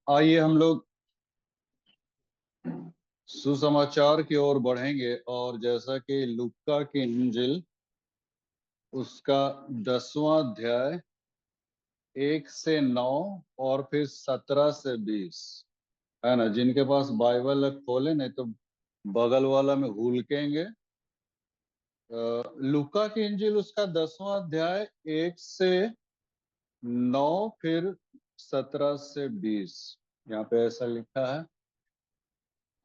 आइए हम लोग सुसमाचार की ओर बढ़ेंगे। और जैसा कि लूका की इंजिल उसका 10वां अध्याय 1 से 9 और फिर 17 से 20 है ना। जिनके पास बाइबल है खोले, नहीं तो बगल वाला में हुलकेंगे। लूका की इंजिल उसका 10वां अध्याय 1 से 9 फिर 17 से 20। यहाँ पे ऐसा लिखा है।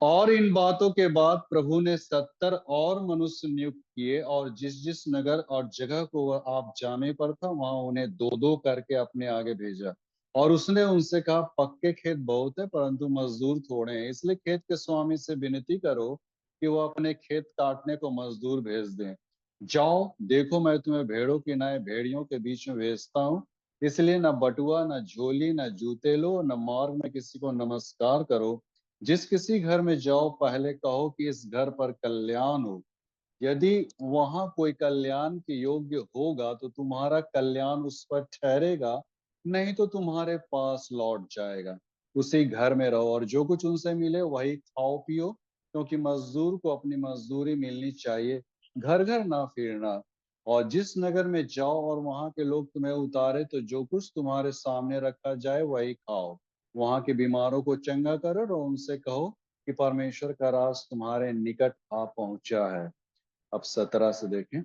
और इन बातों के बाद प्रभु ने 70 और मनुष्य नियुक्त किए, और जिस जिस नगर और जगह को वह आप जाने पर था, वहां उन्हें दो दो करके अपने आगे भेजा। और उसने उनसे कहा, पक्के खेत बहुत है परंतु मजदूर थोड़े हैं, इसलिए खेत के स्वामी से विनती करो कि वो अपने खेत काटने को मजदूर भेज दें। जाओ, देखो मैं तुम्हें भेड़ों की नए भेड़ियों के बीच में भेजता हूँ। इसलिए न बटुआ, न झोली, न जूते लो, न मार्ग में किसी को नमस्कार करो। जिस किसी घर में जाओ, पहले कहो कि इस घर पर कल्याण हो। यदि वहां कोई कल्याण के योग्य होगा तो तुम्हारा कल्याण उस पर ठहरेगा, नहीं तो तुम्हारे पास लौट जाएगा। उसी घर में रहो और जो कुछ उनसे मिले वही खाओ पियो, क्योंकि मजदूर को अपनी मजदूरी मिलनी चाहिए। घर घर ना फिरना। और जिस नगर में जाओ और वहां के लोग तुम्हें उतारे, तो जो कुछ तुम्हारे सामने रखा जाए वही खाओ। वहां के बीमारों को चंगा करो और उनसे कहो कि परमेश्वर का राज तुम्हारे निकट आ पहुंचा है। अब 17 से देखें।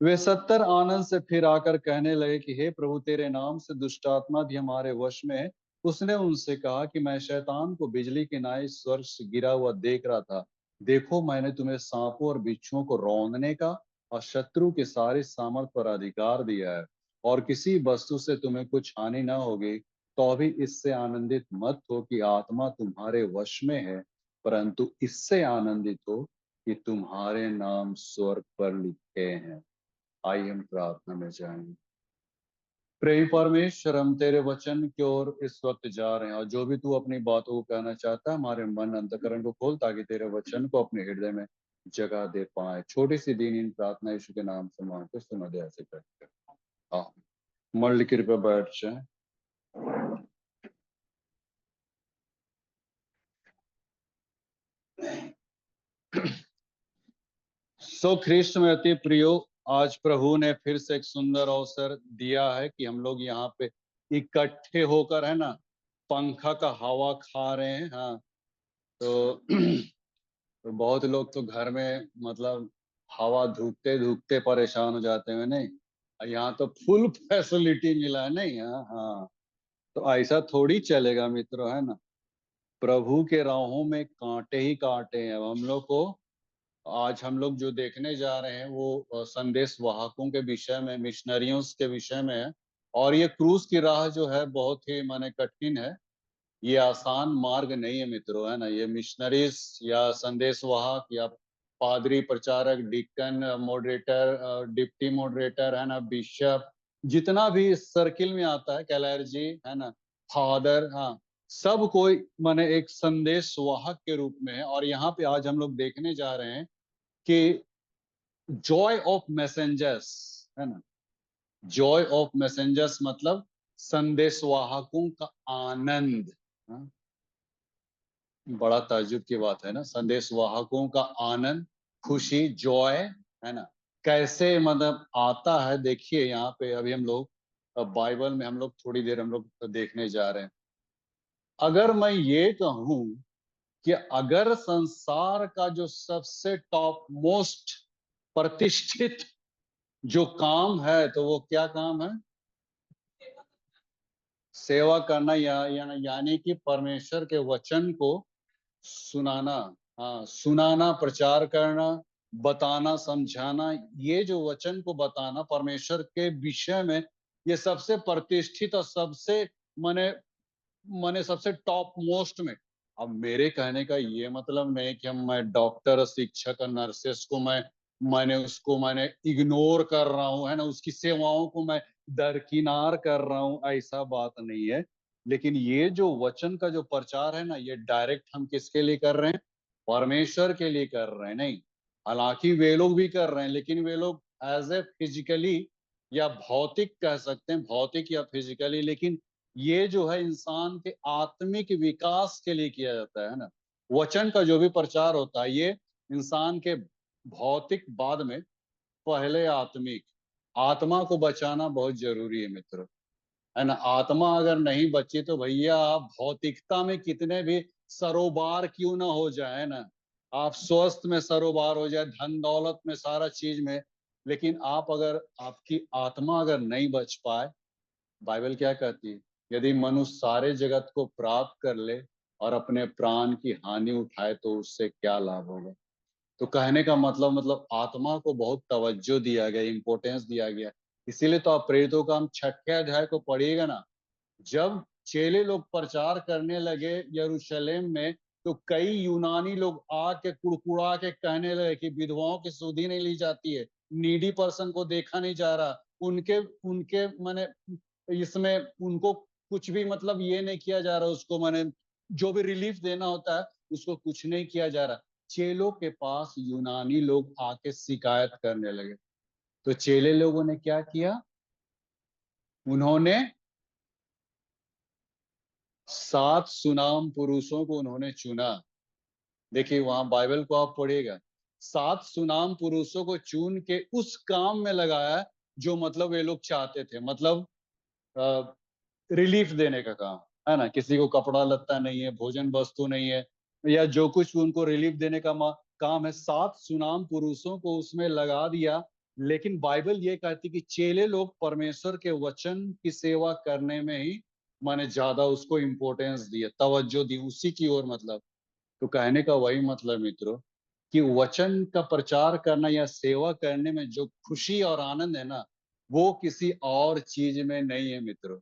वे 70 आनंद से फिर आकर कहने लगे कि हे प्रभु, तेरे नाम से दुष्ट आत्मा भी हमारे वश में है। उसने उनसे कहा कि मैं शैतान को बिजली के नाई स्वर्ग से गिरा हुआ देख रहा था। देखो, मैंने तुम्हें सांपों और बिच्छुओं को रौंदने का और शत्रु के सारे सामर्थ पर अधिकार दिया है, और किसी वस्तु से तुम्हें कुछ हानि न होगी। तो भी इससे आनंदित मत हो कि आत्मा तुम्हारे वश में है, परंतु इससे आनंदित हो कि तुम्हारे नाम स्वर्ग पर लिखे हैं। आइए हम प्रार्थना में जाएंगे। प्रेम परमेश्वर, हम तेरे वचन की ओर इस वक्त जा रहे हैं, और जो भी तू अपनी बातों को कहना चाहता है, हमारे मन अंतकरण को खोल, ताकि तेरे वचन को अपने हृदय में जगह दे पाए। छोटी सी दीन प्रार्थना यीशु के नाम से मांगते सुना दे ऐसे करके। हाँ, मल्ल कृपया बैठ जाए। सो ख्रिस्त में अति प्रियो, आज प्रभु ने फिर से एक सुंदर अवसर दिया है कि हम लोग यहाँ पे इकट्ठे होकर, है ना, पंखा का हवा खा रहे हैं। हाँ, तो, तो बहुत लोग तो घर में मतलब हवा धूपते धूपते परेशान हो जाते हैं, नहीं। यहाँ तो फुल फैसिलिटी मिला है, नहीं। हाँ हाँ, तो ऐसा थोड़ी चलेगा मित्रों, है ना। प्रभु के राहों में कांटे ही कांटे हैं। अब हम लोग को, आज हम लोग जो देखने जा रहे हैं वो संदेश वाहकों के विषय में, मिशनरियों के विषय में है। और ये क्रूस की राह जो है बहुत ही माने कठिन है। ये आसान मार्ग नहीं है मित्रों, है ना। ये मिशनरीज या संदेश वाहक या पादरी, प्रचारक, डिकन, मॉडरेटर, डिप्टी मॉडरेटर, है ना, बिशप, जितना भी इस सर्किल में आता है, कैलर्जी, है ना, फादर, हाँ, सब कोई माने एक संदेश वाहक के रूप में है। और यहाँ पे आज हम लोग देखने जा रहे हैं कि जॉय ऑफ मैसेंजर्स, है ना। जॉय ऑफ मैसेंजर्स मतलब संदेशवाहकों का आनंद। हाँ? बड़ा ताज्जुब की बात है ना, संदेशवाहकों का आनंद, खुशी, जॉय, है ना। कैसे मतलब आता है, देखिए यहाँ पे अभी हम लोग बाइबल में हम लोग थोड़ी देर हम लोग देखने जा रहे हैं। अगर मैं ये कहूं कि अगर संसार का जो सबसे टॉप मोस्ट प्रतिष्ठित जो काम है, तो वो क्या काम है? सेवा करना, यानी कि परमेश्वर के वचन को सुनाना। हाँ, सुनाना, प्रचार करना, बताना, समझाना। ये जो वचन को बताना परमेश्वर के विषय में, ये सबसे प्रतिष्ठित और सबसे माने माने सबसे टॉप मोस्ट में। अब मेरे कहने का ये मतलब नहीं कि मैं डॉक्टर, शिक्षक और नर्सेस को मैंने इग्नोर कर रहा हूँ, है ना, उसकी सेवाओं को मैं दरकिनार कर रहा हूँ, ऐसा बात नहीं है। लेकिन ये जो वचन का जो प्रचार है ना, ये डायरेक्ट हम किसके लिए कर रहे हैं? परमेश्वर के लिए कर रहे हैं, नहीं। हालांकि वे लोग भी कर रहे हैं, लेकिन वे लोग एज ए फिजिकली या भौतिक कह सकते हैं, भौतिक या फिजिकली। लेकिन ये जो है इंसान के आत्मिक विकास के लिए किया जाता है ना। वचन का जो भी प्रचार होता है ये इंसान के भौतिक बाद में पहले आत्मिक, आत्मा को बचाना बहुत जरूरी है मित्र, है ना। आत्मा अगर नहीं बची तो भैया आप भौतिकता में कितने भी सरोबार क्यों ना हो जाए ना, आप स्वस्थ में सरोबार हो जाए, धन दौलत में, सारा चीज में, लेकिन आप अगर आपकी आत्मा अगर नहीं बच पाए, बाइबल क्या कहती है, यदि मनुष्य सारे जगत को प्राप्त कर ले और अपने प्राण की हानि उठाए तो उससे क्या लाभ होगा। तो कहने का मतलब आत्मा को बहुत तवज्जो दिया गया, इंपॉर्टेंस दिया गया। इसीलिए तो आप प्रेरितों का हम 6ठे अध्याय को पढ़िएगा ना, जब चेले लोग प्रचार करने लगे यरूशलेम में, तो कई यूनानी लोग आके कुड़कुड़ा के कहने लगे कि विधवाओं की सुधि नहीं ली जाती है, नीडी पर्सन को देखा नहीं जा रहा, उनके उनके माने इसमें उनको कुछ भी मतलब ये नहीं किया जा रहा, उसको माने जो भी रिलीफ देना होता है उसको कुछ नहीं किया जा रहा। चेलों के पास यूनानी लोग आके शिकायत करने लगे, तो चेले लोगों ने क्या किया, उन्होंने 7 सुनाम पुरुषों को उन्होंने चुना। देखिए वहां बाइबल को आप पढ़िएगा, 7 सुनाम पुरुषों को चुन के उस काम में लगाया जो मतलब ये लोग चाहते थे, मतलब रिलीफ देने का काम, है ना। किसी को कपड़ा लत्ता नहीं है, भोजन वस्तु नहीं है, या जो कुछ उनको रिलीफ देने का काम है, 7 सुनाम पुरुषों को उसमें लगा दिया। लेकिन बाइबल ये कहती कि चेले लोग परमेश्वर के वचन की सेवा करने में ही माने ज्यादा उसको इम्पोर्टेंस दिए, तवज्जो दी उसी की ओर, मतलब। तो कहने का वही मतलब मित्रों कि वचन का प्रचार करना या सेवा करने में जो खुशी और आनंद है ना, वो किसी और चीज में नहीं है मित्रों,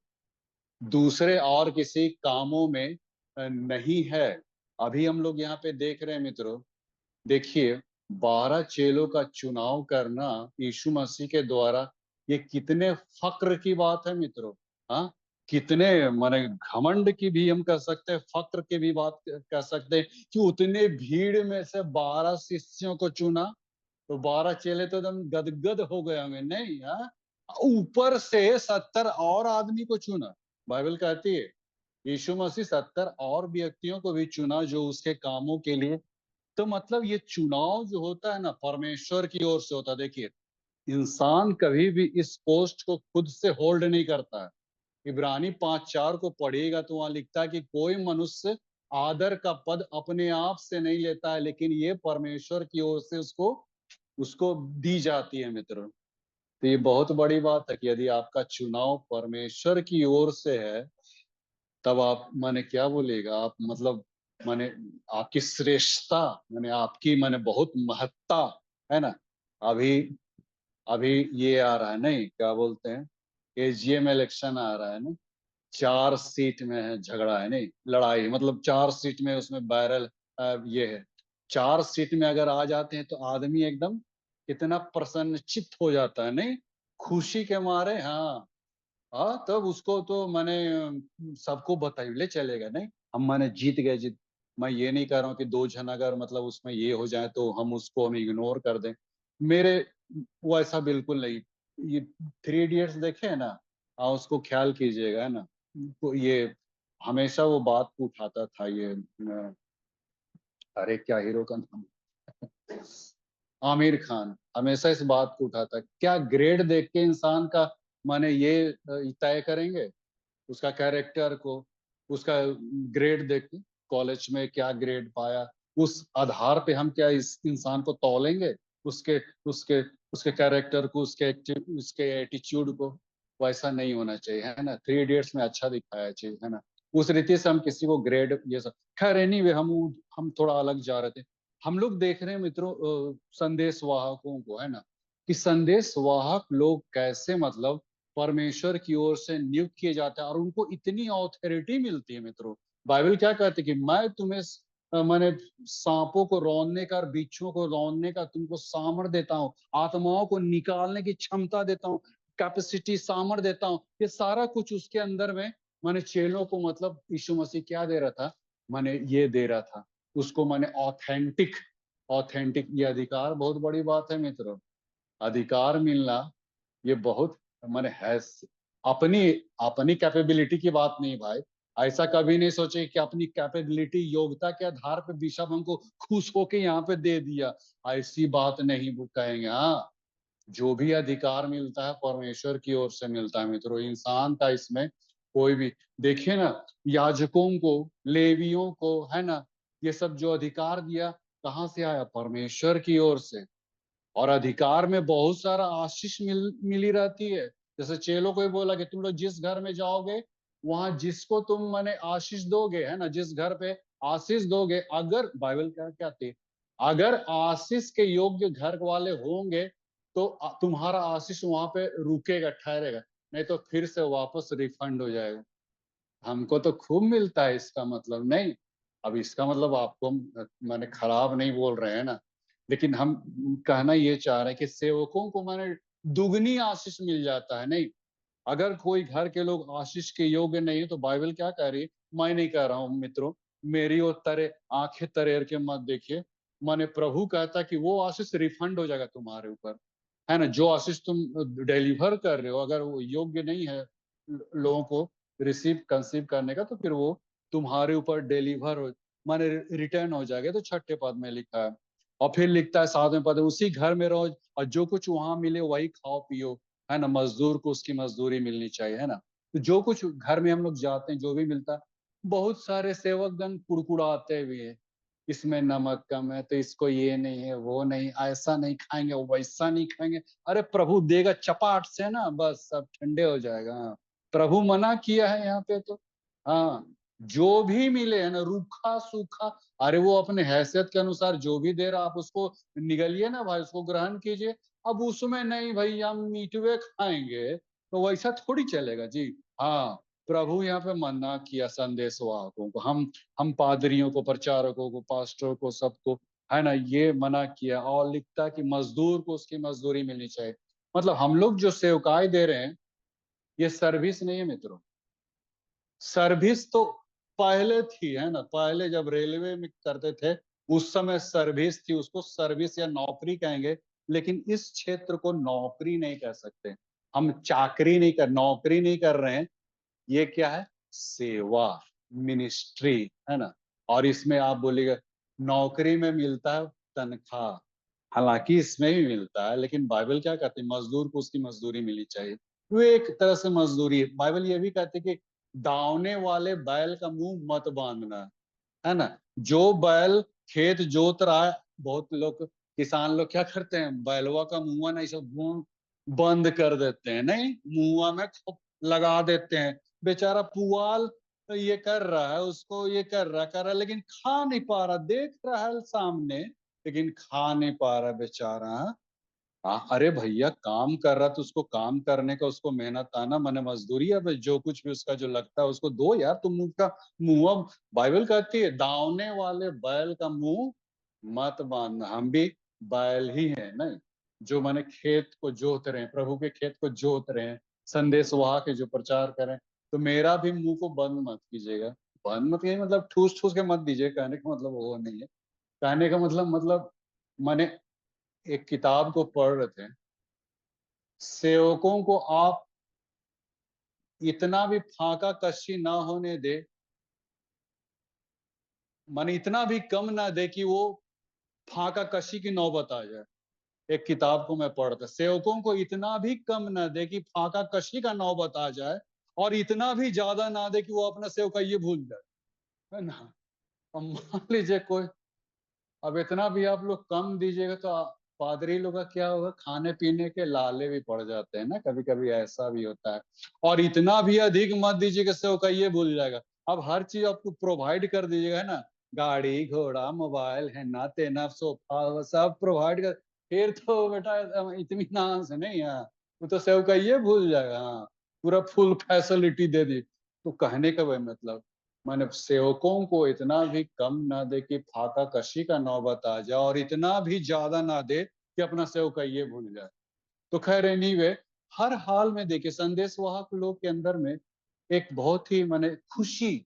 दूसरे और किसी कामों में नहीं है। अभी हम लोग यहाँ पे देख रहे हैं मित्रों, देखिए 12 चेलों का चुनाव करना यीशु मसीह के द्वारा, ये कितने फक्र की बात है मित्रों। हाँ, कितने माने घमंड की भी हम कह सकते हैं, फक्र की भी बात कह सकते हैं कि उतने भीड़ में से 12 शिष्यों को चुना। तो 12 चेले तो एकदम गदगद हो गए होंगे, नहीं? हाँ, ऊपर से 70 और आदमी को चुना। बाइबल कहती है यीशु मसीह 70 और व्यक्तियों को भी चुना जो उसके कामों के लिए। तो मतलब ये चुनाव जो होता है ना, परमेश्वर की ओर से होता है। देखिए इंसान कभी भी इस पोस्ट को खुद से होल्ड नहीं करता है। इब्रानी 5:4 को पढ़िएगा तो वहां लिखता है कि कोई मनुष्य आदर का पद अपने आप से नहीं लेता है, लेकिन ये परमेश्वर की ओर से उसको उसको दी जाती है मित्र। तो ये बहुत बड़ी बात है कि यदि आपका चुनाव परमेश्वर की ओर से है, तब आप माने क्या बोलेगा, आप मतलब माने आपकी श्रेष्ठता, माने आपकी माने बहुत महत्ता, है ना। अभी अभी ये आ रहा है, नहीं क्या बोलते हैं, एजीएम इलेक्शन आ रहा है ना, 4 सीट में है झगड़ा, है नहीं लड़ाई, मतलब 4 सीट में उसमें बैरल ये है। 4 सीट में अगर आ जाते हैं तो आदमी एकदम कितना प्रसन्नचित्त हो जाता है, नहीं, खुशी के मारे। हाँ, हाँ, तब उसको तो मैंने सबको बताइए चलेगा, नहीं हम मैंने जीत गए, जीत। मैं ये नहीं कह रहा हूँ कि 2 जन अगर मतलब उसमें ये हो जाए तो हम इग्नोर कर दें, मेरे वो ऐसा बिल्कुल नहीं। ये 3 इडियट्स देखे है ना, हाँ उसको ख्याल कीजिएगा, है ना। तो ये हमेशा वो बात को उठाता था, ये अरे क्या हीरो का नाम, आमिर खान हमेशा इस बात को उठाता, क्या ग्रेड देख के इंसान का माने ये तय करेंगे उसका कैरेक्टर को, उसका ग्रेड देख के, कॉलेज में क्या ग्रेड पाया, उस आधार पे हम क्या इस इंसान को तौलेंगे, उसके उसके उसके कैरेक्टर को, उसके एटीट्यूड को। वैसा नहीं होना चाहिए, है ना। 3 इडियट्स में अच्छा दिखाया चीज, है ना। उस रीति से हम किसी को ग्रेड ये सब, खैर एनीवे हम थोड़ा अलग जा रहे थे। हम लोग देख रहे हैं मित्रों संदेश वाहकों को, है ना, कि संदेश वाहक लोग कैसे मतलब परमेश्वर की ओर से नियुक्त किए जाते हैं और उनको इतनी ऑथोरिटी मिलती है मित्रों। बाइबल क्या कहते हैं कि मैं तुम्हें मैंने सांपों को रौंदने का और बिच्छुओं को रौंदने का तुमको सामर्थ देता हूँ, आत्माओं को निकालने की क्षमता देता हूँ, कैपेसिटी सामर्थ देता हूँ। ये सारा कुछ उसके अंदर में मैंने चेलों को मतलब यीशु मसीह क्या दे रहा था, मैंने ये दे रहा था उसको, मैंने ऑथेंटिक, ऑथेंटिक ये अधिकार बहुत बड़ी बात है मित्रों। अधिकार मिलना ये बहुत माने है, अपनी अपनी कैपेबिलिटी की बात नहीं भाई। ऐसा कभी नहीं सोचे कि अपनी कैपेबिलिटी योग्यता के आधार पे बिशप हमको खुश होके यहाँ पे दे दिया, ऐसी बात नहीं वो कहेंगे। हाँ, जो भी अधिकार मिलता है परमेश्वर की ओर से मिलता है मित्रों, इंसान का इसमें कोई भी। देखिए ना, याजकों को, लेवियों को, है ना, ये सब जो अधिकार दिया कहाँ से आया? परमेश्वर की ओर से। और अधिकार में बहुत सारा आशीष मिली रहती है। जैसे चेलों को ही बोला कि तुम लोग जिस घर में जाओगे, वहां जिसको तुम माने आशीष दोगे, है ना, जिस घर पे आशीष दोगे, अगर बाइबल क्या कहती है, अगर आशीष के योग्य घर वाले होंगे तो तुम्हारा आशीष वहां पे रुकेगा, ठहरेगा, नहीं तो फिर से वापस रिफंड हो जाएगा। हमको तो खूब मिलता है, इसका मतलब नहीं। अब इसका मतलब आपको माने खराब नहीं बोल रहे हैं ना, लेकिन हम कहना ये चाह रहे हैं कि सेवकों को माने दुगनी आशीष मिल जाता है। नहीं, अगर कोई घर के लोग आशीष के योग्य नहीं है तो बाइबल क्या कह रही है? मैं नहीं कह रहा हूँ मित्रों, मेरी ओर तरे आंखें तरेर के मत देखिए। माने प्रभु कहता है कि वो आशीष रिफंड हो जाएगा तुम्हारे ऊपर, है ना। जो आशीष तुम डिलीवर कर रहे हो, अगर वो योग्य नहीं है लोगों को रिसीव कंसीव करने का, तो फिर वो तुम्हारे ऊपर डिलीवर हो माने रिटर्न हो जाएगा। तो छठे पद में लिखा है। और फिर लिखता है सातवें पद में, उसी घर में रहो और जो कुछ वहां मिले वही खाओ पियो, है ना। मजदूर को उसकी मजदूरी मिलनी चाहिए, है ना। तो जो कुछ घर में हम लोग जाते हैं, जो भी मिलता है, बहुत सारे सेवकगण कुड़कुड़ाते भी है, इसमें नमक कम है तो इसको ये नहीं है, वो नहीं, ऐसा नहीं खाएंगे, वैसा नहीं खाएंगे। अरे प्रभु देगा चपाट से ना, बस सब ठंडे हो जाएगा। हाँ, प्रभु मना किया है यहाँ पे तो। हाँ, जो भी मिले, है ना, रूखा सूखा, अरे वो अपने हैसियत के अनुसार जो भी दे रहा, आप उसको निगलिए ना भाई, उसको ग्रहण कीजिए। अब उसमें नहीं भाई हम मीठवे खाएंगे, तो वैसा थोड़ी चलेगा जी। हाँ, प्रभु यहाँ पे मना किया संदेश वाहकों को, हम पादरियों को, प्रचारकों को, पास्टर को, सबको, है ना, ये मना किया। और लिखता है कि मजदूर को उसकी मजदूरी मिलनी चाहिए। मतलब हम लोग जो सेवकाई दे रहे हैं, ये सर्विस नहीं है मित्रों। सर्विस तो पहले थी, है ना, पहले जब रेलवे में करते थे उस समय सर्विस थी, उसको सर्विस या नौकरी कहेंगे। लेकिन इस क्षेत्र को नौकरी नहीं कह सकते। हम चाकरी नहीं कर, नौकरी नहीं कर रहे हैं। ये क्या है? सेवा, मिनिस्ट्री, है ना। और इसमें आप बोलिएगा नौकरी में मिलता है तनख्वाह, हालांकि इसमें भी मिलता है, लेकिन बाइबल क्या कहती है? मजदूर को उसकी मजदूरी मिलनी चाहिए। वो एक तरह से मजदूरी है। बाइबल ये भी कहती है कि दावने वाले बैल का मुंह मत बांधना, है ना। जो बैल खेत जोत रहा है, बहुत लोग किसान लोग क्या करते हैं, बैलवा का मुंह नहीं सब बंद कर देते हैं, नहीं, मुंह में लगा देते हैं। बेचारा पुआल ये कर रहा है, उसको ये कर रहा है, लेकिन खा नहीं पा रहा, देख रहा है सामने, लेकिन खा नहीं पा रहा बेचारा। हाँ, अरे भैया काम कर रहा तो उसको काम करने का, उसको मेहनत आना मैंने मजदूरी है भाई, जो कुछ भी उसका जो लगता है उसको दो यार, तुम उसका मुंह, बाइबल कहती है दावने वाले बैल का मुंह मत बांधना। हम भी बैल ही हैं नहीं, जो मैंने खेत को जोत रहे हैं, प्रभु के खेत को जोत रहे हैं, संदेश वहा के जो प्रचार करें। तो मेरा भी मुंह को बंद मत कीजिएगा। बंद मत कीजिए मतलब ठूस ठूस के मत दीजिए, कहने का मतलब वो नहीं है। कहने का मतलब मैंने एक किताब को पढ़ रहे थे, सेवकों को आप इतना भी फाका कशी ना होने दे, माने इतना भी कम ना दे कि वो फाका कशी की नौबत आ जाए। एक किताब को मैं पढ़ता, सेवकों को इतना भी कम ना दे कि फाका कशी का नौबत आ जाए, और इतना भी ज्यादा ना दे कि वो अपना सेवका ये भूल जाए, है ना। अब मान लीजिए कोई, अब इतना भी आप लोग कम दीजिएगा तो पादरी लोग का क्या होगा, खाने पीने के लाले भी पड़ जाते हैं ना, कभी कभी ऐसा भी होता है। और इतना भी अधिक मत दीजिएगा, सेव का ये भूल जाएगा। अब हर चीज आपको प्रोवाइड कर दीजिएगा, है ना, गाड़ी घोड़ा मोबाइल है ना, तेना सोफा सब प्रोवाइड कर, फिर तो बेटा इत्मीनान से नहीं है, वो तो सेव का ये भूल जाएगा। हाँ, पूरा फुल फैसिलिटी दे दी। तो कहने का वही मतलब, माने सेवकों को इतना भी कम ना दे कि फाका कशी का नौबत आ जाए, और इतना भी ज्यादा ना दे कि अपना सेवका ये भूल जाए। तो खैर एनीवे, हर हाल में देखिए संदेश वाहक लोग के अंदर में एक बहुत ही माने खुशी,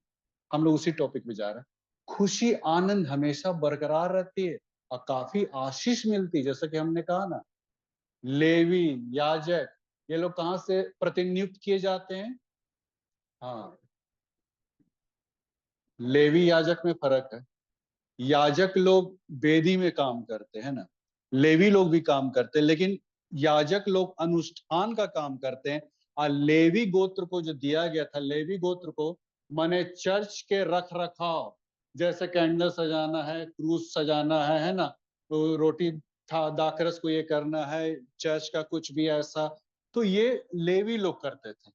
हम लोग उसी टॉपिक पे जा रहे हैं, खुशी आनंद हमेशा बरकरार रहती है, और काफी आशीष मिलती है। जैसा कि हमने कहा ना, लेवी, याजक, ये लोग कहाँ से प्रतिनियुक्त किए जाते हैं? हाँ, लेवी याजक में फर्क है। याजक लोग वेदी में काम करते हैं ना, लेवी लोग भी काम करते हैं, लेकिन याजक लोग अनुष्ठान का काम करते हैं। और लेवी गोत्र को जो दिया गया था, लेवी गोत्र को माने चर्च के रख रखाव, जैसे कैंडल सजाना है, क्रूज सजाना है ना, तो रोटी था दाखरस को ये करना है, चर्च का कुछ भी ऐसा, तो ये लेवी लोग करते थे।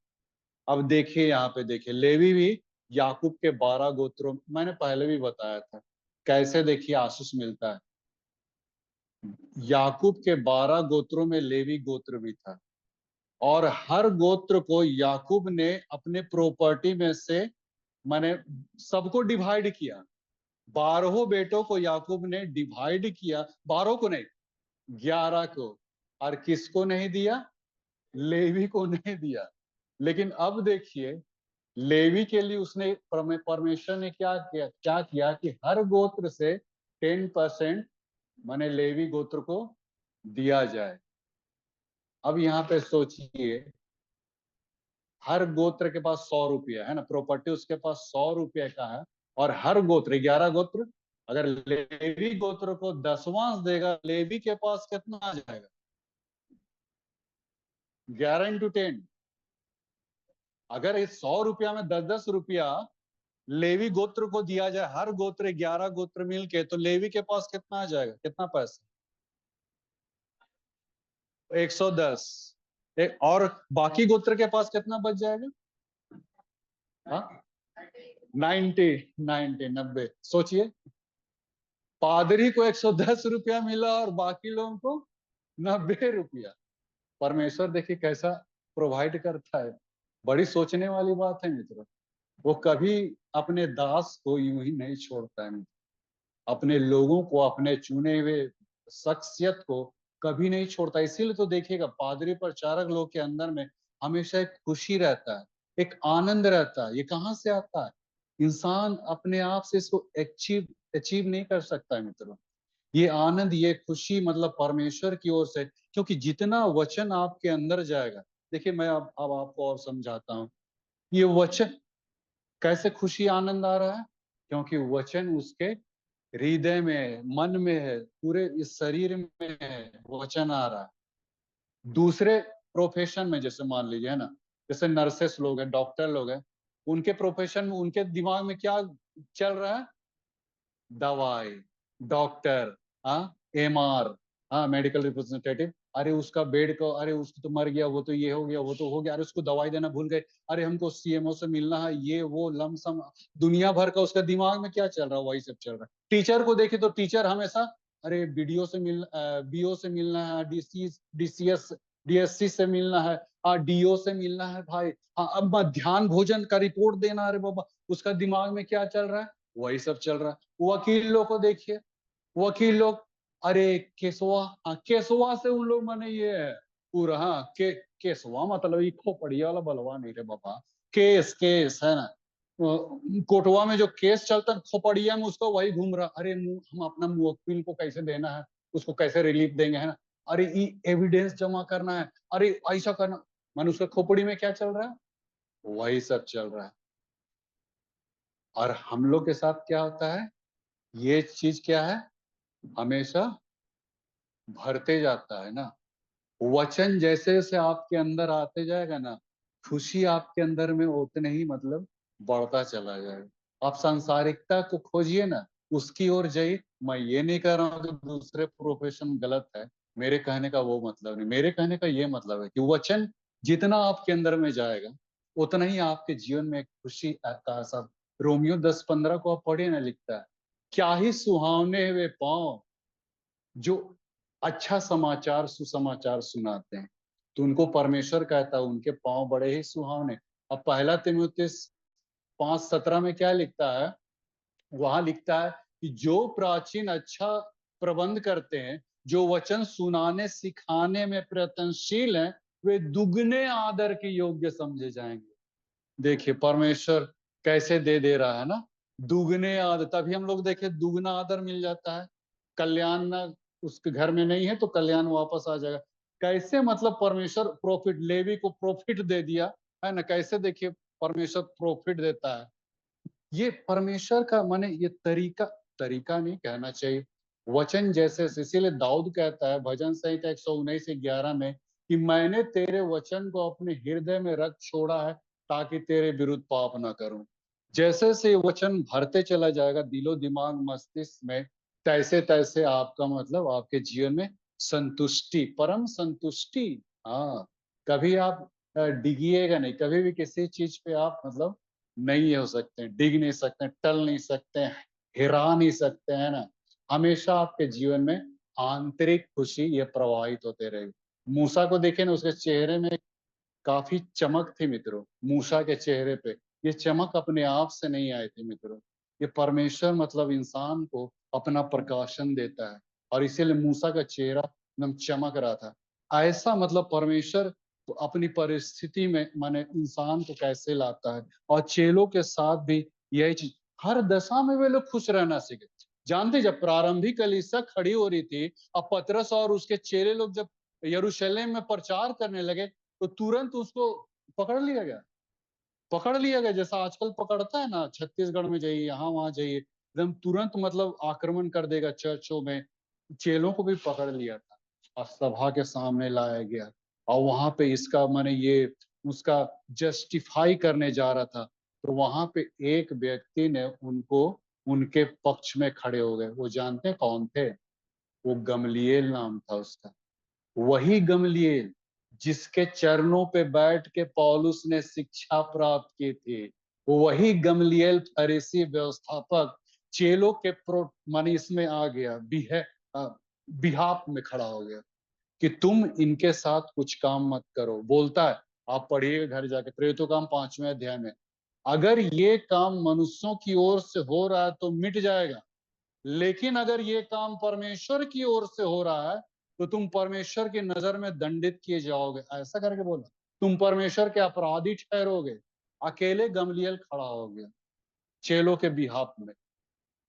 अब देखिए यहाँ पे, देखिए लेवी भी याकूब के 12 गोत्रों, मैंने पहले भी बताया था कैसे, देखिए आशीष मिलता है। याकूब के 12 गोत्रों में लेवी गोत्र भी था, और हर गोत्र को याकूब ने अपने प्रॉपर्टी में से माने सबको डिवाइड किया। 12 बेटों को याकूब ने डिवाइड किया, 12 को नहीं, 11 को। और किसको नहीं दिया? लेवी को नहीं दिया। लेकिन अब देखिए, लेवी के लिए उसने परमेश्वर ने क्या किया कि हर गोत्र से 10% माने लेवी गोत्र को दिया जाए। अब यहाँ पे सोचिए, हर गोत्र के पास 100 रुपया है ना, प्रॉपर्टी उसके पास 100 रुपया का है, और हर गोत्र 11 गोत्र, अगर लेवी गोत्र को 10वां देगा, लेवी के पास कितना आ जाएगा? 11 × 10। अगर इस 100 रुपया में 10-10 रुपया लेवी गोत्र को दिया जाए, हर गोत्र 11 गोत्र मिलके, तो लेवी के पास कितना आ जाएगा, कितना पैसा? 110। और बाकी गोत्र के पास कितना बच जाएगा? हाँ, 90 सोचिए, पादरी को 110 रुपया मिला और बाकी लोगों को 90 रुपया। परमेश्वर देखिए कैसा प्रोवाइड करता है। बड़ी सोचने वाली बात है मित्रों। वो कभी अपने दास को यूं ही नहीं छोड़ता है मित्र। अपने लोगों को, अपने चुने हुए शख्सियत को कभी नहीं छोड़ता। इसीलिए तो देखिएगा, पादरी प्रचारक लोग के अंदर में हमेशा एक खुशी रहता है, एक आनंद रहता है। ये कहाँ से आता है? इंसान अपने आप से इसको अचीव अचीव नहीं कर सकता है मित्रों। ये आनंद, ये खुशी मतलब परमेश्वर की ओर से, क्योंकि जितना वचन आपके अंदर जाएगा, देखिए मैं अब आपको और समझाता हूँ। ये वचन कैसे खुशी आनंद आ रहा है? क्योंकि वचन उसके हृदय में है, मन में है, पूरे इस शरीर में है, वचन आ रहा है। दूसरे प्रोफेशन में जैसे मान लीजिए है ना, जैसे नर्सेस लोग हैं, डॉक्टर लोग हैं, उनके प्रोफेशन में, उनके दिमाग में क्या चल रहा है? दवाई, डॉक्टर, हाँ, एमआर, हाँ, मेडिकल रिप्रेजेंटेटिव। अरे उसका बेड को, अरे उसको तो मर गया, वो तो ये हो गया, वो तो हो गया, अरे उसको दवाई देना भूल गए, अरे हमको सीएमओ से मिलना है, ये वो लमसम दुनिया भर का उसका दिमाग में क्या चल रहा है, वही सब चल रहा है। टीचर को देखे तो टीचर हमेशा, अरे बीडीओ से मिल बीओ से मिलना है, डीसीएस डीएससी से मिलना है, हाँ डीओ से मिलना है भाई, हाँ अब मध्याह्न भोजन का रिपोर्ट देना, अरे बाबा उसका दिमाग में क्या चल रहा है? वही सब चल रहा है। वकील लोग को देखिए, वकील लोग, अरे केसवा, हाँ केसवा से उन लोग माने ये है पूरा, हाँ केसवा मतलब ये खोपड़िया वाला बलवा नहीं रे बाबा, केस केस है ना। कोर्टवा में जो केस चलता है खोपड़िया में, उसको वही घूम रहा, अरे हम अपना मुवक्किल को कैसे देना है, उसको कैसे रिलीफ देंगे है ना, अरे ये एविडेंस जमा करना है, अरे ऐसा करना, मान उसका खोपड़ी में क्या चल रहा है? वही सब चल रहा है। और हम लोग के साथ क्या होता है? ये चीज क्या है? हमेशा भरते जाता है ना। वचन जैसे जैसे आपके अंदर आते जाएगा ना, खुशी आपके अंदर में उतने ही मतलब बढ़ता चला जाएगा। आप सांसारिकता को खोजिए ना, उसकी ओर जाइए। मैं ये नहीं कह रहा हूँ कि दूसरे प्रोफेशन गलत है, मेरे कहने का वो मतलब नहीं। मेरे कहने का ये मतलब है कि वचन जितना आपके अंदर में जाएगा, उतना ही आपके जीवन में खुशी का सब। रोमियो 10:15 को आप पढ़िए ना, लिखता है, क्या ही सुहावने हुए पांव जो अच्छा समाचार सुसमाचार सुनाते हैं। तो उनको परमेश्वर कहता है उनके पांव बड़े ही सुहावने। अब पहला तीमुथियुस 5:17 में क्या लिखता है? वहां लिखता है कि जो प्राचीन अच्छा प्रबंध करते हैं, जो वचन सुनाने सिखाने में प्रयत्नशील हैं, वे दुगने आदर के योग्य समझे जाएंगे। देखिए परमेश्वर कैसे दे रहा है ना, दुगने आदर। तभी हम लोग देखे दुगना आदर मिल जाता है। कल्याण ना उसके घर में नहीं है तो कल्याण वापस आ जाएगा। कैसे मतलब परमेश्वर प्रॉफिट, लेवी को प्रॉफिट दे दिया है ना, कैसे देखिए परमेश्वर प्रॉफिट देता है। ये परमेश्वर का माने ये तरीका, तरीका नहीं कहना चाहिए, वचन जैसे, इसीलिए दाऊद कहता है भजन संहिता 119:11 में कि मैंने तेरे वचन को अपने हृदय में रख छोड़ा है ताकि तेरे विरुद्ध पाप ना करूं। जैसे से ये वचन भरते चला जाएगा दिलो दिमाग मस्तिष्क में, तैसे तैसे आपका मतलब आपके जीवन में संतुष्टि, परम संतुष्टि। हाँ, कभी आप डिगिएगा नहीं, कभी भी किसी चीज पे आप मतलब नहीं हो सकते, डिग नहीं सकते, टल नहीं सकते, हिरा नहीं सकते, है ना। हमेशा आपके जीवन में आंतरिक खुशी ये प्रवाहित होते रहेगी। मूसा को देखे ना, उसके चेहरे में काफी चमक थी मित्रों, मूसा के चेहरे पे। ये चमक अपने आप से नहीं आई थी मित्रों, ये परमेश्वर मतलब इंसान को अपना प्रकाशन देता है, और इसीलिए मूसा का चेहरा एकदम चमक रहा था। ऐसा मतलब परमेश्वर तो अपनी परिस्थिति में माने इंसान को कैसे लाता है, और चेलों के साथ भी यही चीज, हर दशा में वे लोग खुश रहना सीखे। जानते, जब प्रारंभिक कलीसिया खड़ी हो रही थी, अब पतरस और उसके चेले लोग जब यरूशलेम में प्रचार करने लगे, तो तुरंत उसको पकड़ लिया गया, पकड़ लिया गया, जैसा आजकल पकड़ता है ना, छत्तीसगढ़ में जाइए, यहाँ वहां जाइए, एकदम तुरंत मतलब आक्रमण कर देगा चर्चों में। चेलों को भी पकड़ लिया था और सभा के सामने लाया गया, और वहां पे इसका माने ये उसका जस्टिफाई करने जा रहा था, तो वहां पे एक व्यक्ति ने उनको उनके पक्ष में खड़े हो गए। वो जानते कौन थे? वो गमलीएल नाम था उसका। वही गमलीएल जिसके चरणों पे बैठ के पौलुस ने शिक्षा प्राप्त की थी, वही गमलीएल फरीसी व्यवस्थापक चेलों के प्रो माने इसमें आ गया, बिहाफ में खड़ा हो गया कि तुम इनके साथ कुछ काम मत करो। बोलता है, आप पढ़िएगा घर जाके प्रेरितों काम 5वें अध्याय में, अगर ये काम मनुष्यों की ओर से हो रहा है तो मिट जाएगा, लेकिन अगर ये काम परमेश्वर की ओर से हो रहा है तो तुम परमेश्वर की नजर में दंडित किए जाओगे, ऐसा करके बोला। तुम परमेश्वर के अपराधी ठहरोगे। अकेले गमलीएल खड़ा हो गया चेलों के बिहाफ में,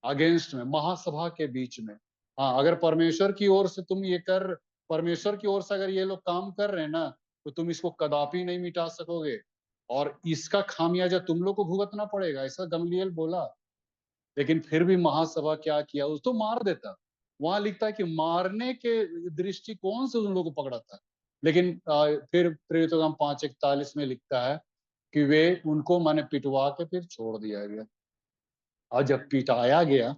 अगेंस्ट में, महासभा के बीच में। हाँ, अगर परमेश्वर की ओर से तुम ये कर, परमेश्वर की ओर से अगर ये लोग काम कर रहे हैं ना, तो तुम इसको कदापि नहीं मिटा सकोगे, और इसका खामियाजा तुम लोग को भुगतना पड़ेगा, ऐसा गमलीएल बोला। लेकिन फिर भी महासभा क्या किया, उसको मार देता। वहां लिखता है कि मारने के दृष्टिकोण से उन लोगों को पकड़ा था, लेकिन फिर प्रेरितों काम 5:41 में लिखता है कि वे उनको माने पिटवा के फिर छोड़ दिया गया। और जब पिटाया गया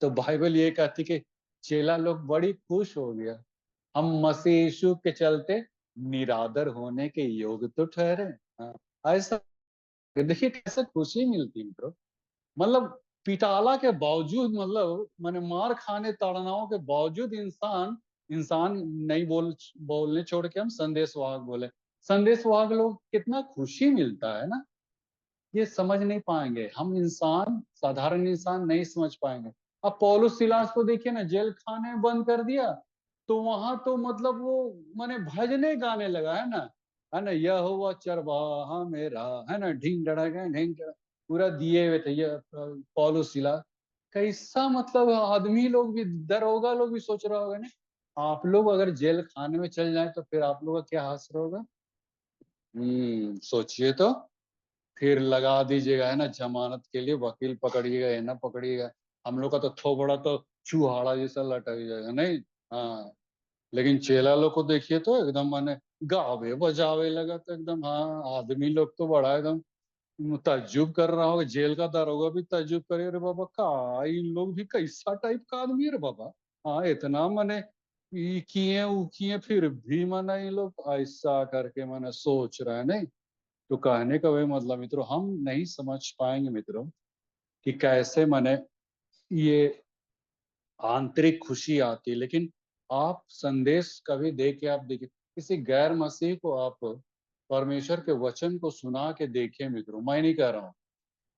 तो बाइबल ये कहती कि चेला लोग बड़ी खुश हो गया, हम मसीह यीशु के चलते निरादर होने के योग्य तो ठहरे। हाँ, ऐसा देखिए कैसे खुशी मिलती है मित्रों। मतलब पिटाला के बावजूद, मतलब मैंने मार खाने ताड़नाओं के बावजूद इंसान, इंसान नहीं बोलने छोड़ के हम संदेशवाहक बोले। संदेशवाहक लोग कितना खुशी मिलता है ना, ये समझ नहीं पाएंगे हम, इंसान साधारण इंसान नहीं समझ पाएंगे। अब पौलुस सिलास को देखिए ना, जेल खाने में बंद कर दिया, तो वहां तो मतलब वो माने भजने गाने लगा, है ना, यहोवा चरवाहा मेरा, है ना, ढींग डड़ा ढींग डड़ा, पूरा दिए हुए थे ये पौलुस सिलास। कैसा मतलब आदमी लोग भी, दरोगा लोग भी सोच रहा होगा ना, आप लोग अगर जेल खाने में चल जाए तो फिर आप लोग का क्या हासिल होगा। सोचिए तो, फिर लगा दीजिएगा, है ना, जमानत के लिए वकील पकड़िएगा या ना पकड़िएगा, हम लोग का तो थोबड़ा तो चूहाड़ा जैसा लटक जाएगा नहीं। हाँ, लेकिन चेला लोग को देखिए तो एकदम माने गावे बजावे लगा, तो एकदम हाँ, आदमी लोग तो बड़ा एकदम तज्जुब कर रहा होगा, जेल का दारोगा भी तज्जुब करे, अरे बाबा का इन लोग भी कैसा टाइप का आदमी है रे बाबा। हाँ, इतना माने ई किए ऊ किए, फिर भी माना ये लोग ऐसा करके माने सोच रहा है नहीं। तो कहने का वही मतलब मित्रों, हम नहीं समझ पाएंगे मित्रों कि कैसे माने ये आंतरिक खुशी आती है। लेकिन आप संदेश कभी दे के आप देखिए, किसी गैर मसीह को आप परमेश्वर के वचन को सुना के देखिए मित्रों, मैं नहीं कह रहा हूँ,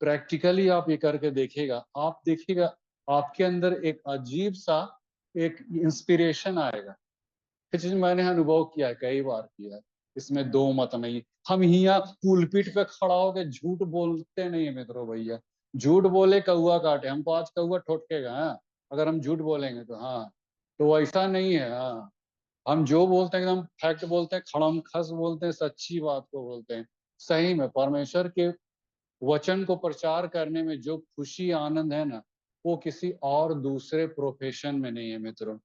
प्रैक्टिकली आप ये करके देखिएगा, आप देखिएगा आपके अंदर एक अजीब सा एक इंस्पिरेशन आएगा। ये चीज मैंने अनुभव किया है, कई बार किया है, इसमें दो मत नहीं। हम यहाँ पुलपिट पे खड़ा होकर झूठ बोलते नहीं है मित्रों भैया, झूठ बोले कौआ काटे, हमको आज कौआ ठोकेगा, हाँ, अगर हम झूठ बोलेंगे तो। हाँ, तो वैसा नहीं है। हाँ, हम जो बोलते हैं एकदम फैक्ट बोलते हैं, खड़म खस बोलते हैं, सच्ची बात को बोलते हैं। सही में परमेश्वर के वचन को प्रचार करने में जो खुशी आनंद है ना, वो किसी और दूसरे प्रोफेशन में नहीं है मित्रों।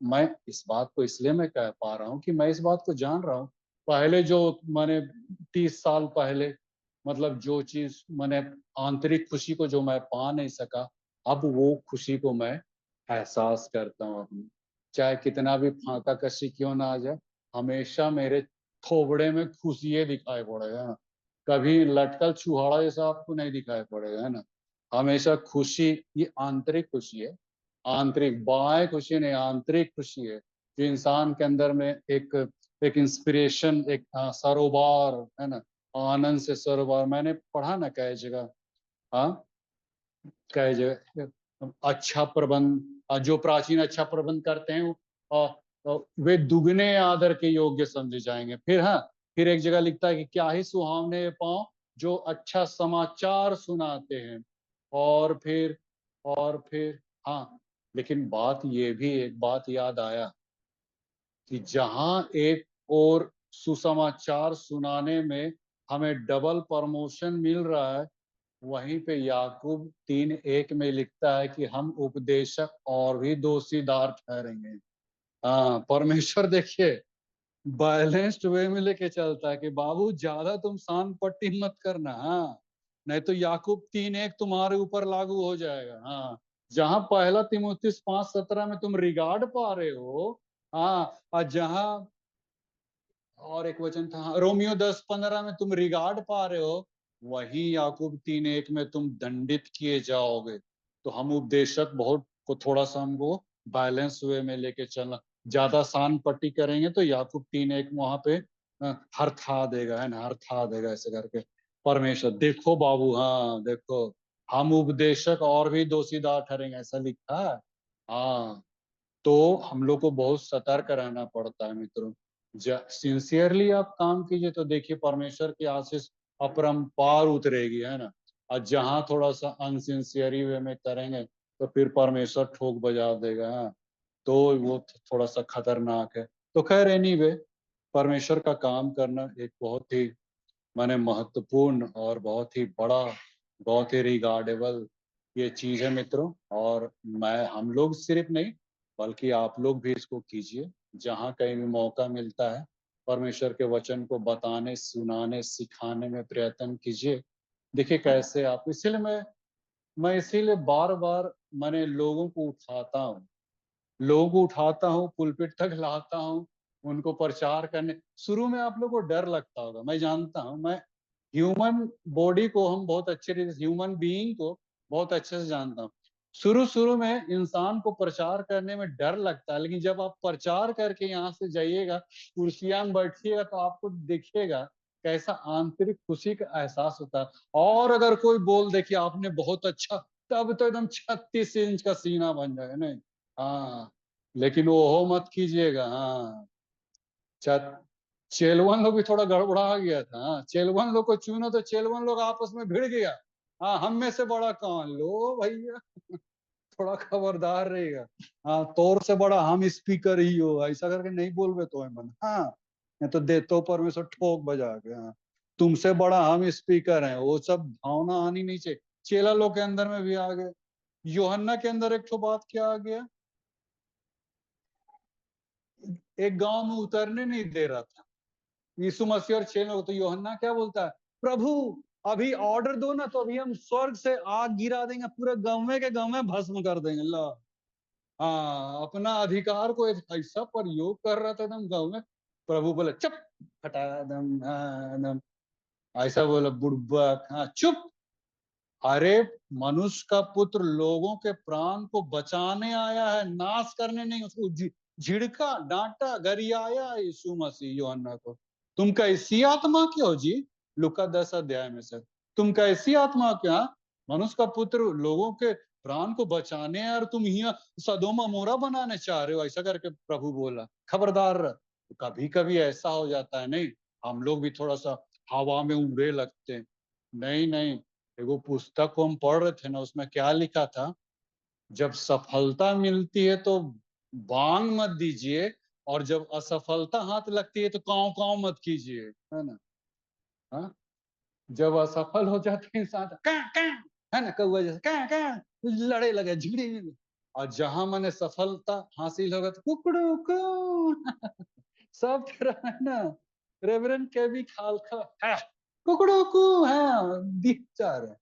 मैं इस बात को इसलिए मैं कह पा रहा हूँ कि मैं इस बात को जान रहा हूँ। पहले जो मैंने 30 साल पहले मतलब जो चीज मैंने आंतरिक खुशी को जो मैं पा नहीं सका, अब वो खुशी को मैं एहसास करता हूँ अपनी। चाहे कितना भी फाका कशी क्यों ना आ जाए, हमेशा मेरे थोबड़े में खुशी दिखाई पड़ेगा ना। कभी लटकल चूहाड़ा जैसा आपको नहीं दिखाई पड़ेगा, है ना। हमेशा खुशी, ये आंतरिक खुशी है। आंतरिक बाह्य खुशी नहीं, आंतरिक खुशी है जो इंसान के अंदर में एक इंस्पिरेशन, एक सरोवर है ना, आनंद से सरोवर। मैंने पढ़ा ना कई जगह, हाँ कई जगह अच्छा प्रबंध, जो प्राचीन अच्छा प्रबंध करते हैं वे दुगने आदर के योग्य समझे जाएंगे। फिर हाँ, फिर एक जगह लिखता है कि क्या ही सुहावने पांव जो अच्छा समाचार सुनाते हैं। और फिर हाँ, लेकिन बात ये भी, एक बात याद आया कि जहां एक और सुसमाचार सुनाने में हमें डबल प्रमोशन मिल रहा है, वहीं पे याकूब 3:1 में लिखता है कि हम उपदेशक और भी दोषीदार ठहरेंगे। हाँ, परमेश्वर देखिए बैलेंस्ड वे में लेके चलता है कि बाबू ज्यादा तुम सान पट्टी मत करना, हाँ, नहीं तो याकूब 3:1 तुम्हारे ऊपर लागू हो जाएगा। हाँ, जहां पहला तीमुथियुस 5:17 में तुम रिगार्ड पा रहे हो, हाँ, और जहां और एक वचन था, हाँ, रोमियो 10:15 में तुम रिगार्ड पा रहे हो, वही याकूब 3:1 में तुम दंडित किए जाओगे। तो हम उपदेशक बहुत को थोड़ा सा हमको बैलेंस वे में लेके चलना। ज्यादा सान पट्टी करेंगे तो याकूब 3:1 वहां पे हर था देगा, है ना, हर था देगा ऐसे करके। परमेश्वर देखो बाबू, हाँ देखो, हम उपदेशक और भी दोषीदार ठहरेंगे ऐसा लिखा है। हाँ, तो हम लोग को बहुत सतर्क रहना पड़ता है मित्रों। सिंसियरली आप काम कीजिए तो देखिए परमेश्वर की आशीष अपरंपार उतरेगी, है ना। और जहां थोड़ा सा अनसिंसियरी वे में करेंगे तो फिर परमेश्वर ठोक बजा देगा, हाँ। तो वो थोड़ा सा खतरनाक है। तो खैर एनीवे, परमेश्वर का काम करना एक बहुत ही माने महत्वपूर्ण और बहुत ही बड़ा, बहुत ही रिगार्डेबल ये चीज है मित्रों। और मैं, हम लोग सिर्फ नहीं बल्कि आप लोग भी इसको कीजिए। जहाँ कहीं भी मौका मिलता है, परमेश्वर के वचन को बताने, सुनाने, सिखाने में प्रयत्न कीजिए। देखिए कैसे आप, इसीलिए मैं इसीलिए बार बार मैंने लोगों को उठाता हूँ, लोगों को उठाता हूँ, पुलपिट तक लाता हूँ, उनको प्रचार करने। शुरू में आप लोग को डर लगता होगा, मैं जानता हूँ। मैं ह्यूमन बॉडी को, हम बहुत अच्छे से ह्यूमन बीइंग को बहुत अच्छे से जानता हूँ। शुरू शुरू में इंसान को प्रचार करने में डर लगता है, लेकिन जब आप प्रचार करके यहाँ से जाइएगा, कुर्सियां में बैठिएगा, तो आपको दिखेगा कैसा आंतरिक खुशी का एहसास होता है। और अगर कोई बोल दे कि आपने बहुत अच्छा, तब तो एकदम 36 इंच का सीना बन जाएगा, नहीं। हाँ, लेकिन वो हो मत कीजिएगा। हाँ, चेलवन लोग भी थोड़ा गड़बड़ा गया था। हाँ, चेलवन लोग को चुनो तो चेलवन लोग आपस में भिड़ गया। हाँ, हम में से बड़ा कौन, लो भैया, थोड़ा खबरदार रहेगा। हाँ, तोर से बड़ा हम स्पीकर ही हो, ऐसा करके नहीं बोलबे तो है मन, हाँ, नहीं तो देतो परमेश्वर ठोक बजा के। हाँ, तुमसे बड़ा हम स्पीकर हैं, वो सब भावना आनी नहीं चाहिए। चेला लोग के अंदर में भी आ गए। यूहन्ना के अंदर एक तो बात क्या आ गया, एक गांव में उतरने नहीं दे रहा था यीशु मसीह और चेलों को। तो यूहन्ना क्या बोलता है, प्रभु अभी ऑर्डर दो ना, तो अभी हम स्वर्ग से आग गिरा देंगे, पूरे गाँव में भस्म कर देंगे ला। हाँ, अपना अधिकार को एक ऐसा प्रयोग कर रहा था एकदम गाँव में। प्रभु बोले चुप, हटा एकदम, हाँ, एकदम ऐसा बोला बुढ़बा, हाँ चुप। अरे, मनुष्य का पुत्र लोगों के प्राण को बचाने आया है, नाश करने नहीं। उसको झिड़का, डांटा, गरियाया यीशु मसीह यूहन्ना को। तुम कैसी आत्मा के हो जी, लुका 10 अध्याय में से, तुम कैसी आत्मा क्या, मनुष्य का पुत्र लोगों के प्राण को बचाने है और तुम यहाँ सदोम अमोरा बनाने चाह रहे हो, ऐसा करके प्रभु बोला। खबरदार रह। कभी कभी ऐसा हो जाता है, नहीं, हम लोग भी थोड़ा सा हवा में उड़े लगते हैं। नहीं नहीं, एगो पुस्तक को हम पढ़ रहे थे ना, उसमें क्या लिखा था, जब सफलता मिलती है तो बांग मत दीजिए, और जब असफलता हाथ लगती है तो काव काव मत कीजिए, है ना। हाँ, जब असफल हो जाते हैं इंसान का, है ना, कौवा जैसे का लड़े लगे झगड़े। और जहां मैंने सफलता हासिल होगा तो कुकड़ू को सब तरह है ना। रेवरेंड केवी खालका है, कुकड़ू को है, दिख जा रहे हैं।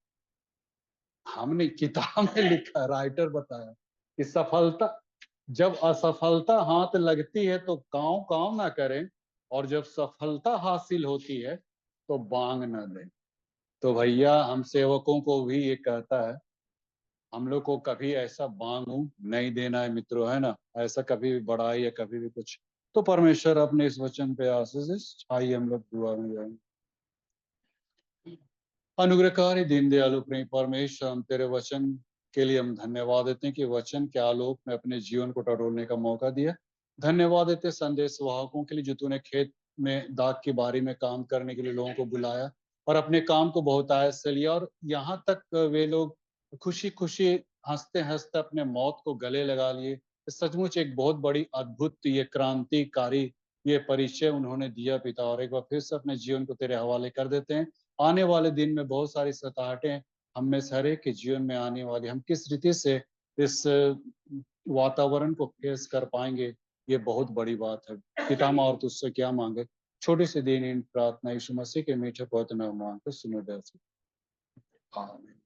हमने किताब में लिखा, राइटर बताया कि सफलता, जब असफलता हाथ लगती है तो काव काव ना करें, और जब सफलता हासिल होती है तो बांग ना दें। तो भैया हम सेवकों को भी ये कहता है, हम लोग को कभी ऐसा बांग नहीं देना है मित्रों, है ना। ऐसा कभी भी बड़ाई या कभी भी कुछ। तो परमेश्वर अपने इस वचन पे आशीष छाई, हम लोग दुआ में जाएंगे। अनुग्रहकारी दीन दयालु प्रेम परमेश्वर, हम तेरे वचन के लिए हम धन्यवाद देते हैं कि वचन के आलोक में अपने जीवन को टटोलने का मौका दिया। धन्यवाद देते हैं संदेश वाहकों के लिए, जो तूने खेत में दाग की बारी में काम करने के लिए लोगों को बुलाया और अपने काम को बहुत आयत से लिया, और यहाँ तक वे लोग खुशी खुशी हंसते हंसते अपने मौत को गले लगा लिए। सचमुच एक बहुत बड़ी अद्भुत, ये क्रांतिकारी ये परिचय उन्होंने दिया पिता, और एक बार फिर से अपने जीवन को तेरे हवाले कर देते हैं। आने वाले दिन में बहुत सारी सताहटें हम में से हर एक के जीवन में आने वाली, हम किस रीति से इस वातावरण को फेस कर पाएंगे, ये बहुत बड़ी बात है। पिता हम और तुझसे क्या मांगे, छोटी सी दीन इन प्रार्थना यीशु मसीह के मीठे पवित्र नाम मांगते सुनो दे। आमीन।